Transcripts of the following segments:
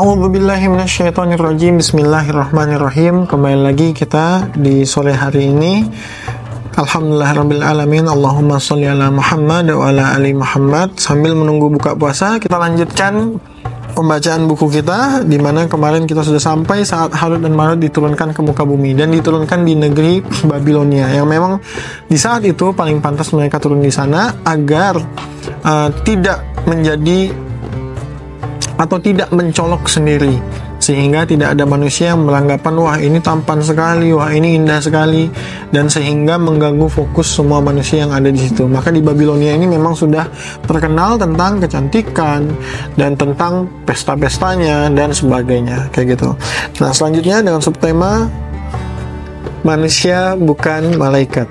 A'udzubillahi minasyaitonirrajim. Bismillahirrahmanirrahim. Kembali lagi kita di sore hari ini. Alhamdulillahirabbil alamin. Allahumma sholli ala Muhammad wa ala ali Muhammad. Sambil menunggu buka puasa, kita lanjutkan pembacaan buku kita, di mana kemarin kita sudah sampai saat Harut dan Marut diturunkan ke muka bumi dan diturunkan di negeri Babilonia, yang memang di saat itu paling pantas mereka turun di sana agar tidak menjadi atau tidak mencolok sendiri, sehingga tidak ada manusia yang beranggapan wah ini tampan sekali, wah ini indah sekali, dan sehingga mengganggu fokus semua manusia yang ada di situ. Maka di Babilonia ini memang sudah terkenal tentang kecantikan dan tentang pesta-pestanya dan sebagainya, kayak gitu. Nah, selanjutnya dengan subtema manusia bukan malaikat.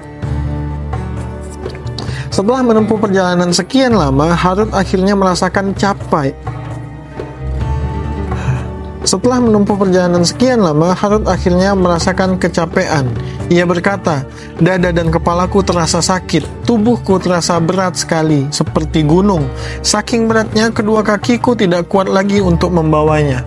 Setelah menempuh perjalanan sekian lama, Harut akhirnya merasakan capek. Setelah menempuh perjalanan sekian lama, Harut akhirnya merasakan kecapean. Ia berkata, "Dada dan kepalaku terasa sakit, tubuhku terasa berat sekali, seperti gunung. Saking beratnya, kedua kakiku tidak kuat lagi untuk membawanya."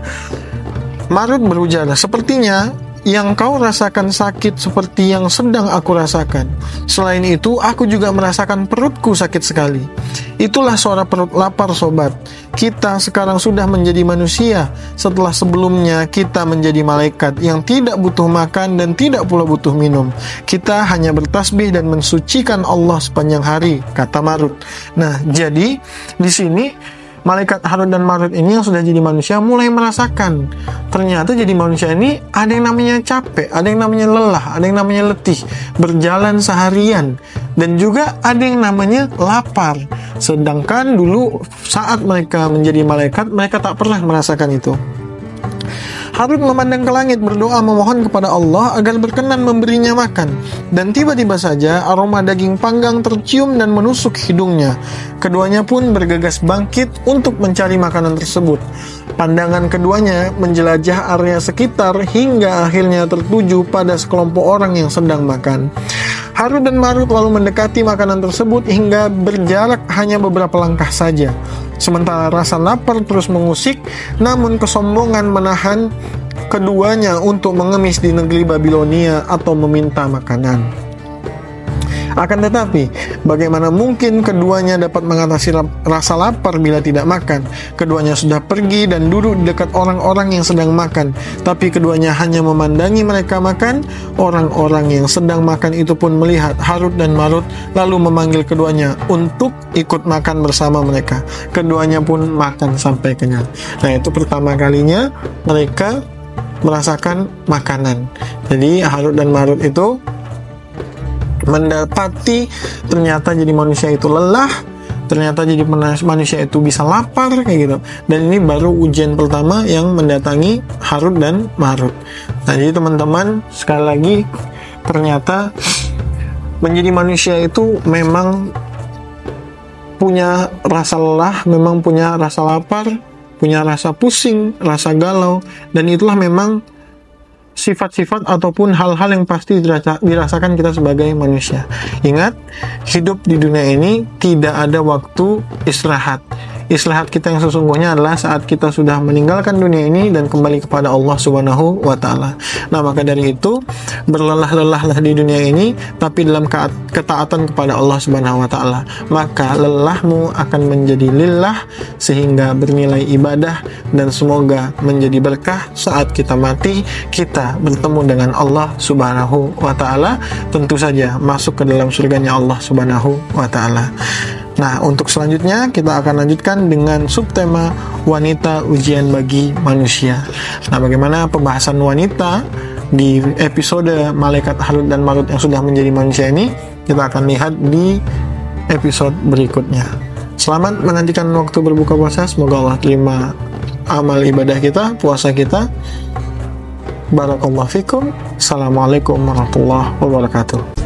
Marut berujar, "Sepertinya yang kau rasakan sakit seperti yang sedang aku rasakan. Selain itu, aku juga merasakan perutku sakit sekali." Itulah suara perut lapar, sobat. Kita sekarang sudah menjadi manusia setelah sebelumnya kita menjadi malaikat yang tidak butuh makan dan tidak pula butuh minum. Kita hanya bertasbih dan mensucikan Allah sepanjang hari, kata Marut. Nah, jadi di sini malaikat Harut dan Marut ini yang sudah jadi manusia mulai merasakan ternyata jadi manusia ini ada yang namanya capek, ada yang namanya lelah, ada yang namanya letih, berjalan seharian, dan juga ada yang namanya lapar. Sedangkan dulu saat mereka menjadi malaikat, mereka tak pernah merasakan itu. Harut memandang ke langit, berdoa memohon kepada Allah agar berkenan memberinya makan. Dan tiba-tiba saja aroma daging panggang tercium dan menusuk hidungnya. Keduanya pun bergegas bangkit untuk mencari makanan tersebut. Pandangan keduanya menjelajah area sekitar hingga akhirnya tertuju pada sekelompok orang yang sedang makan. Harut dan Marut lalu mendekati makanan tersebut hingga berjarak hanya beberapa langkah saja. Sementara rasa lapar terus mengusik, namun kesombongan menahan keduanya untuk mengemis di negeri Babilonia atau meminta makanan. Akan tetapi, bagaimana mungkin keduanya dapat mengatasi rasa lapar bila tidak makan? Keduanya sudah pergi dan duduk di dekat orang-orang yang sedang makan, tapi keduanya hanya memandangi mereka makan. Orang-orang yang sedang makan itu pun melihat Harut dan Marut, lalu memanggil keduanya untuk ikut makan bersama mereka. Keduanya pun makan sampai kenyang. Nah, itu pertama kalinya mereka merasakan makanan. Jadi Harut dan Marut itu mendapati ternyata jadi manusia itu lelah, ternyata jadi manusia itu bisa lapar, kayak gitu. Dan ini baru ujian pertama yang mendatangi Harut dan Marut. Nah, jadi teman-teman, sekali lagi, ternyata menjadi manusia itu memang punya rasa lelah, memang punya rasa lapar, punya rasa pusing, rasa galau, dan itulah memang sifat-sifat ataupun hal-hal yang pasti dirasakan kita sebagai manusia. Ingat, hidup di dunia ini tidak ada waktu istirahat. Istirahat kita yang sesungguhnya adalah saat kita sudah meninggalkan dunia ini dan kembali kepada Allah Subhanahu wa Ta'ala. Nah, maka dari itu, berlelah-lelahlah di dunia ini, tapi dalam ketaatan kepada Allah Subhanahu wa Ta'ala. Maka lelahmu akan menjadi lillah, sehingga bernilai ibadah, dan semoga menjadi berkah saat kita mati, kita bertemu dengan Allah Subhanahu wa Ta'ala. Tentu saja masuk ke dalam surganya Allah Subhanahu wa Ta'ala. Nah, untuk selanjutnya kita akan lanjutkan dengan subtema wanita ujian bagi manusia. Nah, bagaimana pembahasan wanita di episode Malaikat Harut dan Marut yang sudah menjadi manusia ini, kita akan lihat di episode berikutnya. Selamat menantikan waktu berbuka puasa. Semoga Allah terima amal ibadah kita, puasa kita. Barakallahu fikum. Assalamualaikum warahmatullahi wabarakatuh.